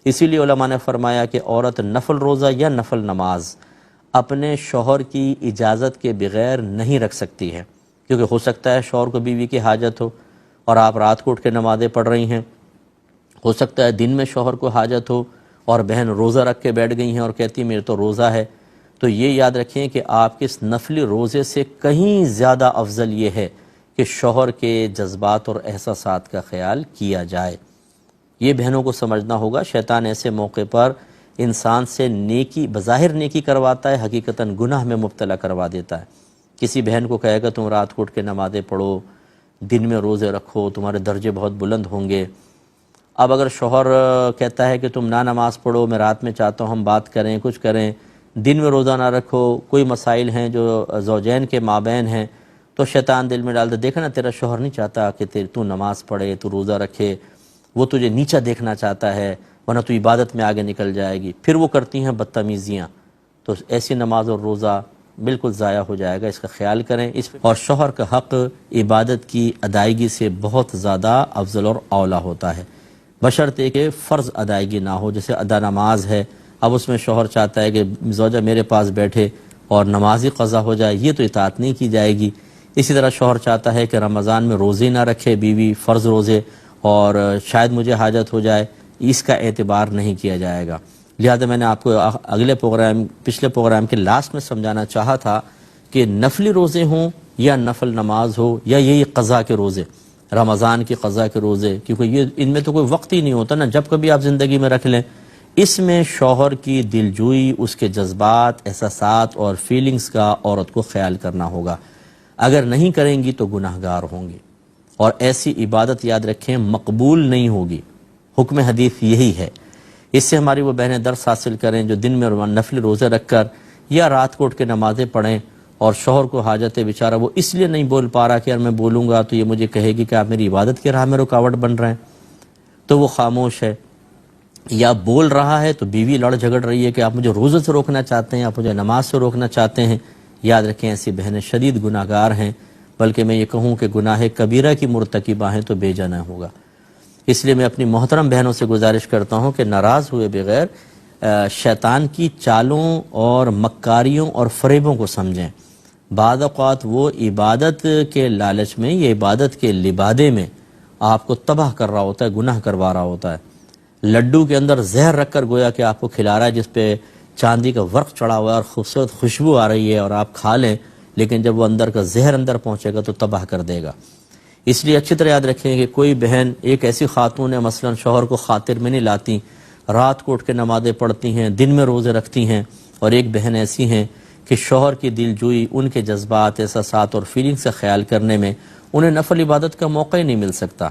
اسی لیے علماء نے فرمایا کہ عورت نفل روزہ یا نفل نماز اپنے شوہر کی اجازت کے بغیر نہیں رکھ سکتی ہے، کیونکہ ہو سکتا ہے شوہر کو بیوی کی حاجت ہو اور آپ رات کو اٹھ کے نمازیں پڑھ رہی ہیں، ہو سکتا ہے دن میں شوہر کو حاجت ہو اور بہن روزہ رکھ کے بیٹھ گئی ہیں اور کہتی ہیں میرے تو روزہ ہے، تو یہ یاد رکھیں کہ آپ کے اس نفلی روزے سے کہیں زیادہ افضل یہ ہے کہ شوہر کے جذبات اور احساسات کا خیال کیا جائے۔ یہ بہنوں کو سمجھنا ہوگا، شیطان ایسے موقع پر انسان سے نیکی بظاہر نیکی کرواتا ہے، حقیقتاً گناہ میں مبتلا کروا دیتا ہے۔ کسی بہن کو کہے گا تم رات کو اٹھ کے نمازیں پڑھو، دن میں روزے رکھو، تمہارے درجے بہت بلند ہوں گے۔ اب اگر شوہر کہتا ہے کہ تم نہ نماز پڑھو، میں رات میں چاہتا ہوں ہم بات کریں، کچھ کریں، دن میں روزہ نہ رکھو، کوئی مسائل ہیں جو زوجین کے مابین ہیں، تو شیطان دل میں ڈالتا دیکھا نا تیرا شوہر نہیں چاہتا کہ تو نماز پڑھے، تو روزہ رکھے، وہ تجھے نیچا دیکھنا چاہتا ہے، ورنہ تو عبادت میں آگے نکل جائے گی، پھر وہ کرتی ہیں بدتمیزیاں، تو ایسی نماز اور روزہ بالکل ضائع ہو جائے گا، اس کا خیال کریں۔ اور شوہر کا حق عبادت کی ادائیگی سے بہت زیادہ افضل اور اولیٰ ہوتا ہے، بشرطے کہ فرض ادائیگی نہ ہو، جیسے ادا نماز ہے، اب اس میں شوہر چاہتا ہے کہ زوجہ میرے پاس بیٹھے اور نماز ہی قضا ہو جائے، یہ تو اطاعت نہیں کی جائے گی۔ اسی طرح شوہر چاہتا ہے کہ رمضان میں روزے نہ رکھے بیوی، فرض روزے، اور شاید مجھے حاجت ہو جائے، اس کا اعتبار نہیں کیا جائے گا۔ لہذا میں نے آپ کو پچھلے پروگرام کے لاسٹ میں سمجھانا چاہا تھا کہ نفلی روزے ہوں یا نفل نماز ہو یا یہی قضا کے روزے، رمضان کی قضا کے روزے، کیونکہ یہ ان میں تو کوئی وقت ہی نہیں ہوتا نا، جب کبھی آپ زندگی میں رکھ لیں، اس میں شوہر کی دلجوئی، اس کے جذبات، احساسات اور فیلنگز کا عورت کو خیال کرنا ہوگا۔ اگر نہیں کریں گی تو گناہ گار ہوں گی، اور ایسی عبادت یاد رکھیں مقبول نہیں ہوگی۔ حکم حدیث یہی ہے۔ اس سے ہماری وہ بہنیں درس حاصل کریں جو دن میں نفل روزے رکھ کر یا رات کو اٹھ کے نمازیں پڑھیں، اور شوہر کو حاجت ہے بیچارہ، وہ اس لیے نہیں بول پا رہا کہ یار میں بولوں گا تو یہ مجھے کہے گی کہ آپ میری عبادت کی راہ میں رکاوٹ بن رہے ہیں، تو وہ خاموش ہے، یا بول رہا ہے تو بیوی لڑ جھگڑ رہی ہے کہ آپ مجھے روزے سے روکنا چاہتے ہیں، آپ مجھے نماز سے روکنا چاہتے ہیں۔ یاد رکھیں ایسی بہنیں شدید گناہ گار ہیں، بلکہ میں یہ کہوں کہ گناہ کبیرہ کی مرتکبہ ہیں تو بیجا نہ ہوگا۔ اس لیے میں اپنی محترم بہنوں سے گزارش کرتا ہوں کہ ناراض ہوئے بغیر شیطان کی چالوں اور مکاریوں اور فریبوں کو سمجھیں۔ بعض اوقات وہ عبادت کے لالچ میں، یہ عبادت کے لبادے میں آپ کو تباہ کر رہا ہوتا ہے، گناہ کروا رہا ہوتا ہے۔ لڈو کے اندر زہر رکھ کر گویا کہ آپ کو کھلا رہا ہے، جس پہ چاندی کا ورق چڑھا ہوا ہے اور خوبصورت خوشبو آ رہی ہے، اور آپ کھا لیں، لیکن جب وہ اندر کا زہر اندر پہنچے گا تو تباہ کر دے گا۔ اس لیے اچھی طرح یاد رکھیں کہ کوئی بہن، ایک ایسی خاتون ہے مثلا شوہر کو خاطر میں نہیں لاتی، رات کو اٹھ کے نمازیں پڑھتی ہیں، دن میں روزے رکھتی ہیں، اور ایک بہن ایسی ہیں کہ شوہر کی دل جوئی، ان کے جذبات، احساسات اور فیلنگ سے خیال کرنے میں انہیں نفل عبادت کا موقع ہی نہیں مل سکتا۔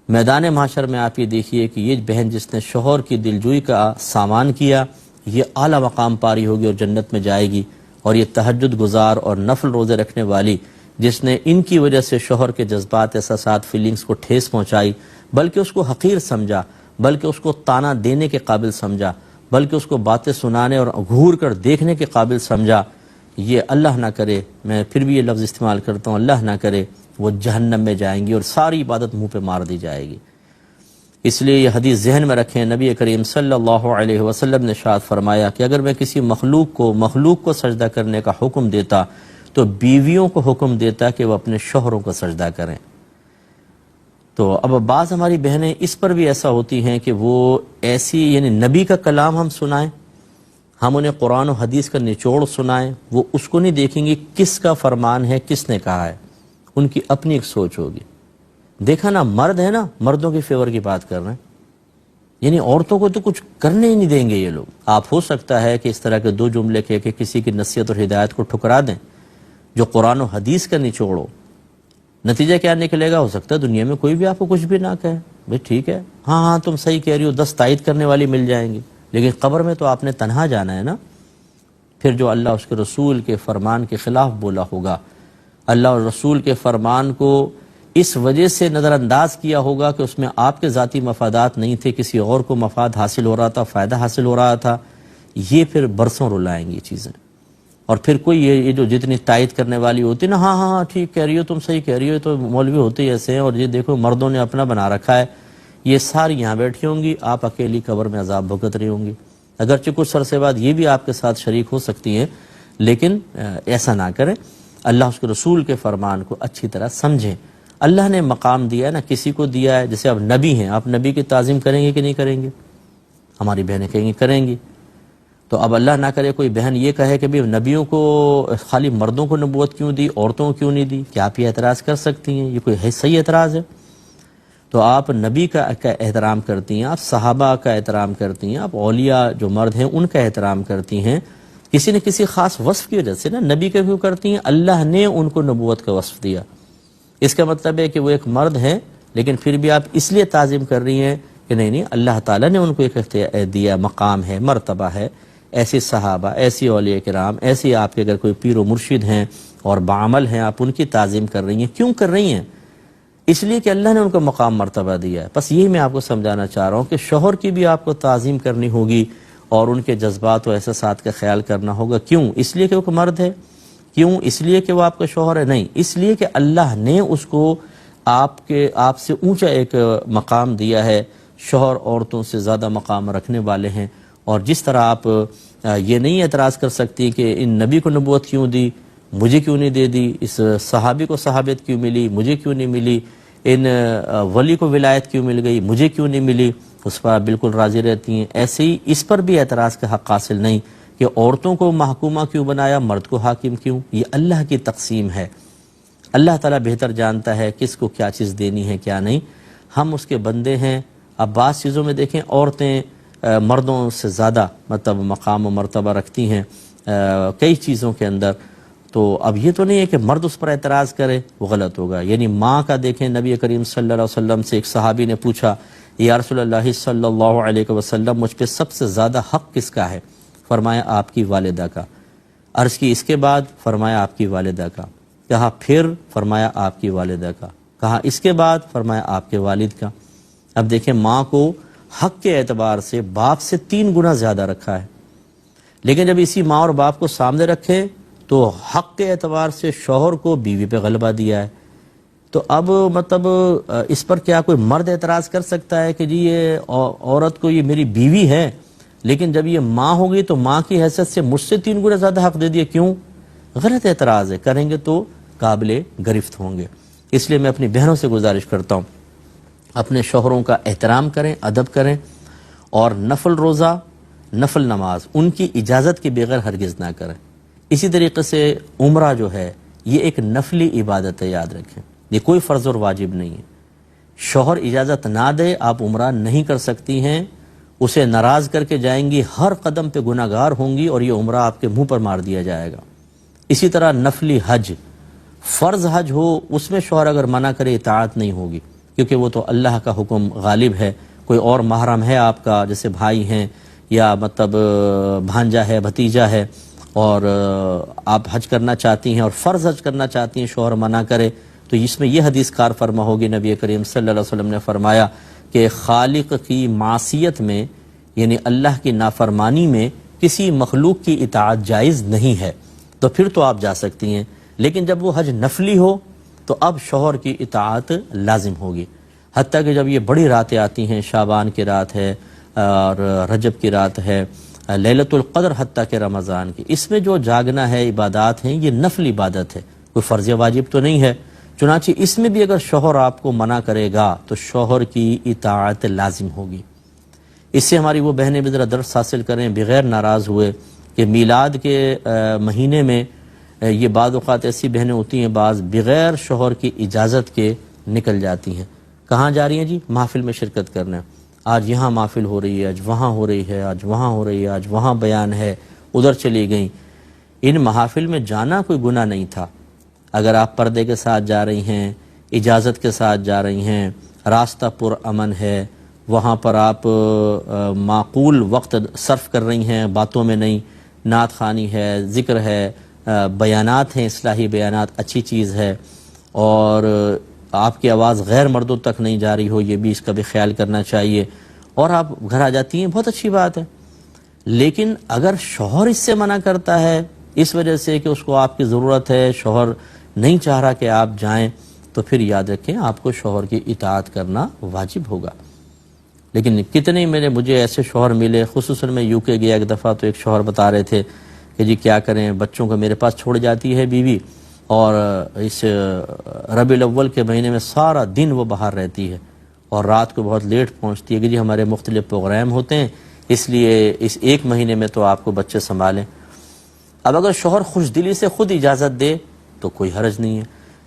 میدان محشر میں آپ یہ دیکھیے کہ یہ بہن جس نے شوہر کی دلجوئی کا سامان کیا، یہ اعلیٰ مقام پاری ہوگی اور جنت میں جائے گی، اور یہ تہجد گزار اور نفل روزے رکھنے والی جس نے ان کی وجہ سے شوہر کے جذبات، احساسات، فیلنگز کو ٹھیس پہنچائی، بلکہ اس کو حقیر سمجھا، بلکہ اس کو طعنہ دینے کے قابل سمجھا، بلکہ اس کو باتیں سنانے اور گھور کر دیکھنے کے قابل سمجھا، یہ اللہ نہ کرے، میں پھر بھی یہ لفظ استعمال کرتا ہوں، اللہ نہ کرے وہ جہنم میں جائیں گی اور ساری عبادت منہ پہ مار دی جائے گی۔ اس لیے یہ حدیث ذہن میں رکھیں، نبی کریم صلی اللہ علیہ وسلم نے ارشاد فرمایا کہ اگر میں کسی مخلوق کو سجدہ کرنے کا حکم دیتا تو بیویوں کو حکم دیتا کہ وہ اپنے شوہروں کو سجدہ کریں۔ تو اب بعض ہماری بہنیں اس پر بھی ایسا ہوتی ہیں کہ وہ ایسی، یعنی نبی کا کلام ہم سنائیں، ہم انہیں قرآن و حدیث کا نچوڑ سنائیں، وہ اس کو نہیں دیکھیں گی کس کا فرمان ہے، کس نے کہا ہے، ان کی اپنی ایک سوچ ہوگی۔ دیکھا نا، مرد ہے نا، مردوں کی فیور کی بات کر رہے ہیں، یعنی عورتوں کو تو کچھ کرنے ہی نہیں دیں گے یہ لوگ۔ آپ ہو سکتا ہے کہ اس طرح کے دو جملے کہہ کے کسی کی نصیحت اور ہدایت کو ٹھکرا دیں جو قرآن و حدیث کا نچوڑ ہو۔ نتیجہ کیا نکلے گا؟ ہو سکتا ہے دنیا میں کوئی بھی آپ کو کچھ بھی نہ کہے، بھئی ٹھیک ہے، ہاں تم صحیح کہہ رہی ہو، 10 تائید کرنے والی مل جائیں گی، لیکن قبر میں تو آپ نے تنہا جانا ہے نا۔ پھر جو اللہ اس کے رسول کے فرمان کے خلاف بولا ہوگا، اللہ اور رسول کے فرمان کو اس وجہ سے نظر انداز کیا ہوگا کہ اس میں آپ کے ذاتی مفادات نہیں تھے، کسی اور کو مفاد حاصل ہو رہا تھا، فائدہ حاصل ہو رہا تھا، یہ پھر برسوں رلائیں گی یہ چیزیں۔ اور پھر کوئی یہ جو جتنی تائید کرنے والی ہوتی ہے نا، ہاں ٹھیک کہہ رہی ہو، تم صحیح کہہ رہی ہو، تو مولوی ہوتے ہی ایسے ہیں، اور یہ دیکھو مردوں نے اپنا بنا رکھا ہے، یہ ساری یہاں بیٹھی ہوں گی، آپ اکیلی قبر میں عذاب بھگت رہی ہوں گی۔ اگرچہ کچھ عرصے بعد یہ بھی آپ کے ساتھ شریک ہو سکتی ہیں، لیکن ایسا نہ کریں، اللہ اس کے رسول کے فرمان کو اچھی طرح سمجھیں۔ اللہ نے مقام دیا ہے نا، کسی کو دیا ہے، جیسے اب نبی ہیں، آپ نبی کی تعظیم کریں گے کہ نہیں کریں گے؟ ہماری بہنیں کہیں گی کریں گی۔ تو اب اللہ نہ کرے کوئی بہن یہ کہے کہ بھی نبیوں کو خالی مردوں کو نبوت کیوں دی، عورتوں کو کیوں نہیں دی؟ کیا آپ یہ اعتراض کر سکتی ہیں؟ یہ کوئی صحیح اعتراض ہے؟ تو آپ نبی کا احترام کرتی ہیں، آپ صحابہ کا احترام کرتی ہیں، آپ اولیاء جو مرد ہیں ان کا احترام کرتی ہیں، کسی نہ کسی خاص وصف کی وجہ سے نا۔ نبی کا کیوں کرتی ہیں؟ اللہ نے ان کو نبوت کا وصف دیا۔ اس کا مطلب ہے کہ وہ ایک مرد ہیں، لیکن پھر بھی آپ اس لیے تعظیم کر رہی ہیں کہ نہیں اللہ تعالیٰ نے ان کو ایک دیا، مقام ہے، مرتبہ ہے۔ ایسی صحابہ، ایسی اولیاء کرام، ایسی آپ کے اگر کوئی پیر و مرشد ہیں اور بعمل ہیں، آپ ان کی تعظیم کر رہی ہیں۔ کیوں کر رہی ہیں؟ اس لیے کہ اللہ نے ان کو مقام مرتبہ دیا ہے۔ بس یہی میں آپ کو سمجھانا چاہ رہا ہوں کہ شوہر کی بھی آپ کو تعظیم کرنی ہوگی اور ان کے جذبات و احساسات کا خیال کرنا ہوگا۔ کیوں؟ اس لیے کہ وہ مرد ہے؟ کیوں؟ اس لیے کہ وہ آپ کا شوہر ہے؟ نہیں، اس لیے کہ اللہ نے اس کو آپ سے اونچا ایک مقام دیا ہے۔ شوہر عورتوں سے زیادہ مقام رکھنے والے ہیں، اور جس طرح آپ یہ نہیں اعتراض کر سکتی کہ ان نبی کو نبوت کیوں دی، مجھے کیوں نہیں دے دی، اس صحابی کو صحابیت کیوں ملی، مجھے کیوں نہیں ملی، ان ولی کو ولایت کیوں مل گئی، مجھے کیوں نہیں ملی، اس پر آپ بالکل راضی رہتی ہیں۔ ایسے ہی اس پر بھی اعتراض کا حق حاصل نہیں کہ عورتوں کو محکومہ کیوں بنایا، مرد کو حاکم کیوں۔ یہ اللہ کی تقسیم ہے، اللہ تعالیٰ بہتر جانتا ہے کس کو کیا چیز دینی ہے کیا نہیں، ہم اس کے بندے ہیں۔ اب بعض چیزوں میں دیکھیں عورتیں مردوں سے زیادہ مطلب مقام و مرتبہ رکھتی ہیں کئی چیزوں کے اندر، تو اب یہ تو نہیں ہے کہ مرد اس پر اعتراض کرے، وہ غلط ہوگا۔ یعنی ماں کا دیکھیں، نبی کریم صلی اللہ علیہ وسلم سے ایک صحابی نے پوچھا، یا رسول اللہ صلی اللہ علیہ وسلم، مجھ پہ سب سے زیادہ حق کس کا ہے؟ فرمایا آپ کی والدہ کا۔ عرض کی اس کے بعد؟ فرمایا آپ کی والدہ کا۔ کہا پھر؟ فرمایا آپ کی والدہ کا۔ کہا اس کے بعد؟ فرمایا آپ کے والد کا۔ اب دیکھیں ماں کو حق کے اعتبار سے باپ سے 3 گنا زیادہ رکھا ہے، لیکن جب اسی ماں اور باپ کو سامنے رکھے تو حق کے اعتبار سے شوہر کو بیوی پہ غلبہ دیا ہے۔ تو اب مطلب اس پر کیا کوئی مرد اعتراض کر سکتا ہے کہ جی یہ عورت کو یہ میری بیوی ہے، لیکن جب یہ ماں ہوگی تو ماں کی حیثیت سے مجھ سے 3 گنا زیادہ حق دے دیا؟ کیوں؟ غلط اعتراض ہے، کریں گے تو قابل گرفت ہوں گے۔ اس لیے میں اپنی بہنوں سے گزارش کرتا ہوں اپنے شوہروں کا احترام کریں، ادب کریں، اور نفل روزہ، نفل نماز ان کی اجازت کے بغیر ہرگز نہ کریں۔ اسی طریقے سے عمرہ جو ہے یہ ایک نفلی عبادت ہے، یاد رکھیں، یہ کوئی فرض اور واجب نہیں ہے۔ شوہر اجازت نہ دے آپ عمرہ نہیں کر سکتی ہیں، اسے ناراض کر کے جائیں گی، ہر قدم پہ گناہ گار ہوں گی، اور یہ عمرہ آپ کے منہ پر مار دیا جائے گا۔ اسی طرح نفلی حج، فرض حج ہو اس میں شوہر اگر منع کرے اطاعت نہیں ہوگی، کیونکہ وہ تو اللہ کا حکم غالب ہے۔ کوئی اور محرم ہے آپ کا، جیسے بھائی ہیں یا مطلب بھانجا ہے، بھتیجا ہے، اور آپ حج کرنا چاہتی ہیں اور فرض حج کرنا چاہتی ہیں، شوہر منع کرے، تو اس میں یہ حدیث کار فرما ہوگی، نبی کریم صلی اللہ علیہ وسلم نے فرمایا کہ خالق کی معصیت میں، یعنی اللہ کی نافرمانی میں کسی مخلوق کی اطاعت جائز نہیں ہے، تو پھر تو آپ جا سکتی ہیں۔ لیکن جب وہ حج نفلی ہو تو اب شوہر کی اطاعت لازم ہوگی، حتیٰ کہ جب یہ بڑی راتیں آتی ہیں، شعبان کی رات ہے اور رجب کی رات ہے، لیلۃ القدر، حتیٰ کہ رمضان کی، اس میں جو جاگنا ہے، عبادات ہیں، یہ نفل عبادت ہے، کوئی فرض واجب تو نہیں ہے۔ چنانچہ اس میں بھی اگر شوہر آپ کو منع کرے گا تو شوہر کی اطاعت لازم ہوگی۔ اس سے ہماری وہ بہنیں بھی ذرا درس حاصل کریں بغیر ناراض ہوئے کہ میلاد کے مہینے میں یہ بعض اوقات ایسی بہنیں ہوتی ہیں، بعض بغیر شوہر کی اجازت کے نکل جاتی ہیں۔ کہاں جا رہی ہیں جی؟ محفل میں شرکت کرنے، آج یہاں محفل ہو رہی ہے، آج وہاں ہو رہی ہے، آج وہاں ہو رہی ہے، آج وہاں بیان ہے، ادھر چلی گئیں۔ ان محافل میں جانا کوئی گناہ نہیں تھا، اگر آپ پردے کے ساتھ جا رہی ہیں، اجازت کے ساتھ جا رہی ہیں، راستہ پر امن ہے، وہاں پر آپ معقول وقت صرف کر رہی ہیں، باتوں میں نہیں، نعت خوانی ہے، ذکر ہے، بیانات ہیں، اصلاحی بیانات، اچھی چیز ہے، اور آپ کی آواز غیر مردوں تک نہیں جا رہی ہو، یہ بھی اس کا بھی خیال کرنا چاہیے، اور آپ گھر آ جاتی ہیں، بہت اچھی بات ہے۔ لیکن اگر شوہر اس سے منع کرتا ہے اس وجہ سے کہ اس کو آپ کی ضرورت ہے، شوہر نہیں چاہ رہا کہ آپ جائیں، تو پھر یاد رکھیں آپ کو شوہر کی اطاعت کرنا واجب ہوگا۔ لیکن کتنے مجھے ایسے شوہر ملے، خصوصاً میں UK گیا ایک دفعہ، تو ایک شوہر بتا رہے تھے کہ جی کیا کریں، بچوں کو میرے پاس چھوڑ جاتی ہے بیوی، اور اس ربیع الاول کے مہینے میں سارا دن وہ باہر رہتی ہے اور رات کو بہت لیٹ پہنچتی ہے کہ جی ہمارے مختلف پروگرام ہوتے ہیں، اس لیے اس ایک مہینے میں تو آپ کو بچے سنبھالیں۔ اب اگر شوہر خوش دلی سے خود اجازت دے تو کوئی حرج نہیں ہے،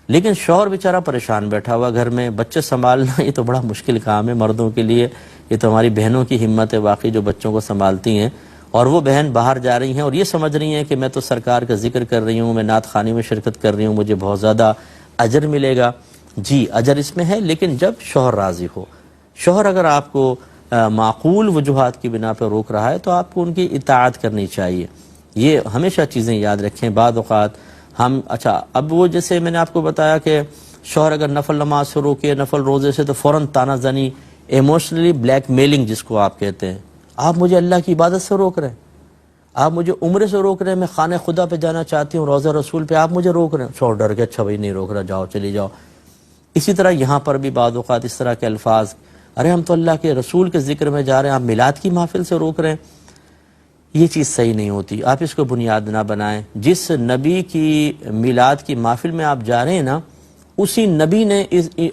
لیکن شوہر بیچارہ پریشان بیٹھا ہوا گھر میں، بچے سنبھالنا یہ تو بڑا مشکل کام ہے مردوں کے لیے۔ یہ تو ہماری بہنوں کی ہمت ہے واقعی جو بچوں کو سنبھالتی ہیں، اور وہ بہن باہر جا رہی ہیں اور یہ سمجھ رہی ہیں کہ میں تو سرکار کا ذکر کر رہی ہوں، میں نعت خوانی میں شرکت کر رہی ہوں، مجھے بہت زیادہ اجر ملے گا۔ جی اجر اس میں ہے، لیکن جب شوہر راضی ہو۔ شوہر اگر آپ کو معقول وجوہات کی بنا پر روک رہا ہے تو آپ کو ان کی اطاعت کرنی چاہیے۔ یہ ہمیشہ چیزیں یاد رکھیں۔ بعض اوقات ہم اب وہ جیسے میں نے آپ کو بتایا کہ شوہر اگر نفل نماز سے روکے، نفل روزے سے، تو فوراً تانا زنی، ایموشنلی بلیک میلنگ جس کو آپ کہتے ہیں، آپ مجھے اللہ کی عبادت سے روک رہے ہیں، آپ مجھے عمرے سے روک رہے ہیں، میں خانہ خدا پہ جانا چاہتی ہوں، روضہ رسول پہ، آپ مجھے روک رہے ہیں۔ شوہر ڈر کے اچھا بھائی نہیں روک رہا، جاؤ چلی جاؤ۔ اسی طرح یہاں پر بھی بعض اوقات اس طرح کے الفاظ، ارے ہم تو اللہ کے رسول کے ذکر میں جا رہے ہیں، آپ میلاد کی محفل سے روک رہے ہیں، یہ چیز صحیح نہیں ہوتی۔ آپ اس کو بنیاد نہ بنائیں۔ جس نبی کی میلاد کی محفل میں آپ جا رہے ہیں نا، اسی نبی نے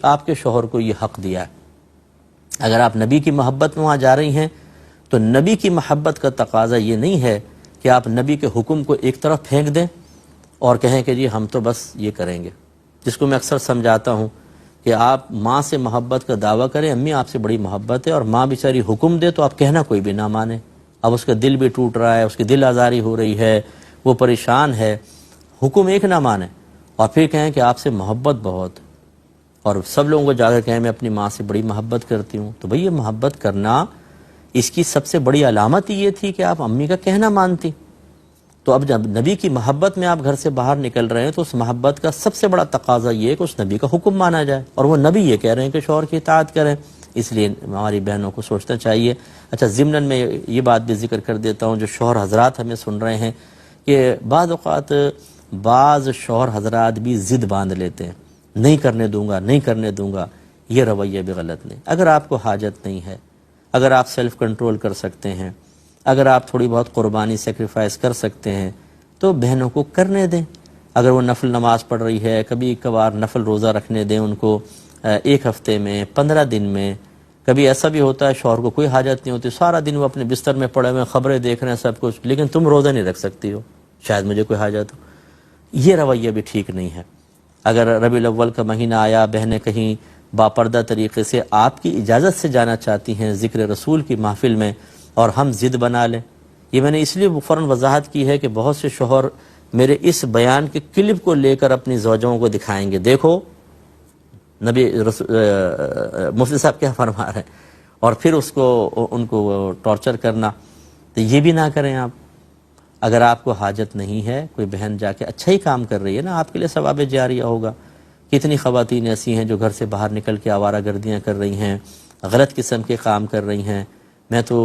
آپ کے شوہر کو یہ حق دیا ہے۔ اگر آپ نبی کی محبت میں وہاں جا رہی ہیں تو نبی کی محبت کا تقاضا یہ نہیں ہے کہ آپ نبی کے حکم کو ایک طرف پھینک دیں اور کہیں کہ جی ہم تو بس یہ کریں گے، جس کو میں اکثر سمجھاتا ہوں کہ آپ ماں سے محبت کا دعویٰ کریں، امی آپ سے بڑی محبت ہے، اور ماں بیچاری حکم دے تو آپ کہنا کوئی بھی نہ مانے، اب اس کا دل بھی ٹوٹ رہا ہے، اس کی دل آزاری ہو رہی ہے، وہ پریشان ہے، حکم ایک نہ مانے اور پھر کہیں کہ آپ سے محبت بہت، اور سب لوگوں کو جا کر کہیں میں اپنی ماں سے بڑی محبت کرتی ہوں۔ تو بھئی یہ محبت کرنا، اس کی سب سے بڑی علامت یہ تھی کہ آپ امی کا کہنا مانتی۔ تو اب جب نبی کی محبت میں آپ گھر سے باہر نکل رہے ہیں تو اس محبت کا سب سے بڑا تقاضا یہ ہے کہ اس نبی کا حکم مانا جائے، اور وہ نبی یہ کہہ رہے ہیں کہ شوہر کی اطاعت کریں۔ اس لیے ہماری بہنوں کو سوچنا چاہیے۔ اچھا ضمناً میں یہ بات بھی ذکر کر دیتا ہوں، جو شوہر حضرات ہمیں سن رہے ہیں، کہ بعض اوقات بعض شوہر حضرات بھی ضد باندھ لیتے ہیں، نہیں کرنے دوں گا، نہیں کرنے دوں گا۔ یہ رویہ بھی غلط نہیں۔ اگر آپ کو حاجت نہیں ہے، اگر آپ سیلف کنٹرول کر سکتے ہیں، اگر آپ تھوڑی بہت قربانی سیکریفائس کر سکتے ہیں تو بہنوں کو کرنے دیں۔ اگر وہ نفل نماز پڑھ رہی ہے، کبھی کبھار نفل روزہ رکھنے دیں ان کو، ایک ہفتے میں، 15 دن میں۔ کبھی ایسا بھی ہوتا ہے شوہر کو کوئی حاجت نہیں ہوتی، سارا دن وہ اپنے بستر میں پڑے ہوئے خبریں دیکھ رہے ہیں سب کچھ، لیکن تم روزہ نہیں رکھ سکتی ہو، شاید مجھے کوئی حاجت ہو۔ یہ رویہ بھی ٹھیک نہیں ہے۔ اگر ربیع الاول کا مہینہ آیا، بہنیں کہیں باپردہ طریقے سے آپ کی اجازت سے جانا چاہتی ہیں ذکر رسول کی محفل میں، اور ہم ضد بنا لیں۔ یہ میں نے اس لیے فوراً وضاحت کی ہے کہ بہت سے شوہر میرے اس بیان کے کلپ کو لے کر اپنی زوجوں کو دکھائیں گے، دیکھو نبی مفتی صاحب کیا فرما رہے ہیں، اور پھر ان کو ٹارچر کرنا۔ تو یہ بھی نہ کریں آپ۔ اگر آپ کو حاجت نہیں ہے، کوئی بہن جا کے اچھا ہی کام کر رہی ہے نا، آپ کے لیے ثواب جاریہ ہوگا۔ کتنی خواتین ایسی ہیں جو گھر سے باہر نکل کے آوارہ گردیاں کر رہی ہیں، غلط قسم کے کام کر رہی ہیں۔ میں تو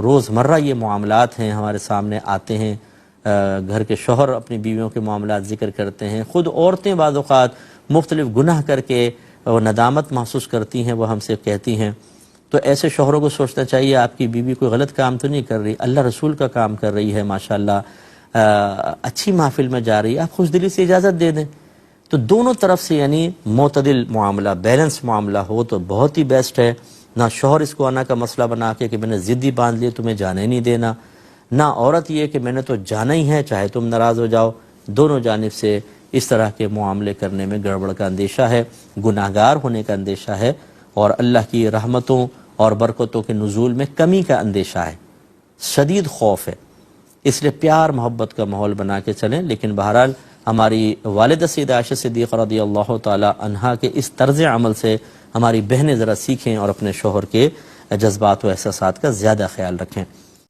روزمرہ یہ معاملات ہیں ہمارے سامنے آتے ہیں، گھر کے شوہر اپنی بیویوں کے معاملات ذکر کرتے ہیں، خود عورتیں بعض اوقات مختلف گناہ کر کے وہ ندامت محسوس کرتی ہیں، وہ ہم سے کہتی ہیں۔ تو ایسے شوہروں کو سوچنا چاہیے آپ کی بیوی کوئی غلط کام تو نہیں کر رہی، اللہ رسول کا کام کر رہی ہے، ماشاءاللہ اچھی محفل میں جا رہی ہے، آپ خوش دلی سے اجازت دے دیں۔ تو دونوں طرف سے یعنی معتدل معاملہ، بیلنس معاملہ ہو تو بہت ہی بیسٹ ہے۔ نہ شوہر اس کو آنا کا مسئلہ بنا کے کہ میں نے ضدی باندھ لیے تمہیں جانے نہیں دینا، نہ عورت یہ کہ میں نے تو جانا ہی ہے چاہے تم ناراض ہو جاؤ۔ دونوں جانب سے اس طرح کے معاملے کرنے میں گڑبڑ کا اندیشہ ہے، گناہگار ہونے کا اندیشہ ہے، اور اللہ کی رحمتوں اور برکتوں کے نزول میں کمی کا اندیشہ ہے، شدید خوف ہے۔ اس لیے پیار محبت کا ماحول بنا کے چلیں۔ لیکن بہرحال ہماری والدہ سیدہ عائشہ صدیقہ رضی اللہ تعالی عنہا کے اس طرز عمل سے ہماری بہنیں ذرا سیکھیں اور اپنے شوہر کے جذبات و احساسات کا زیادہ خیال رکھیں۔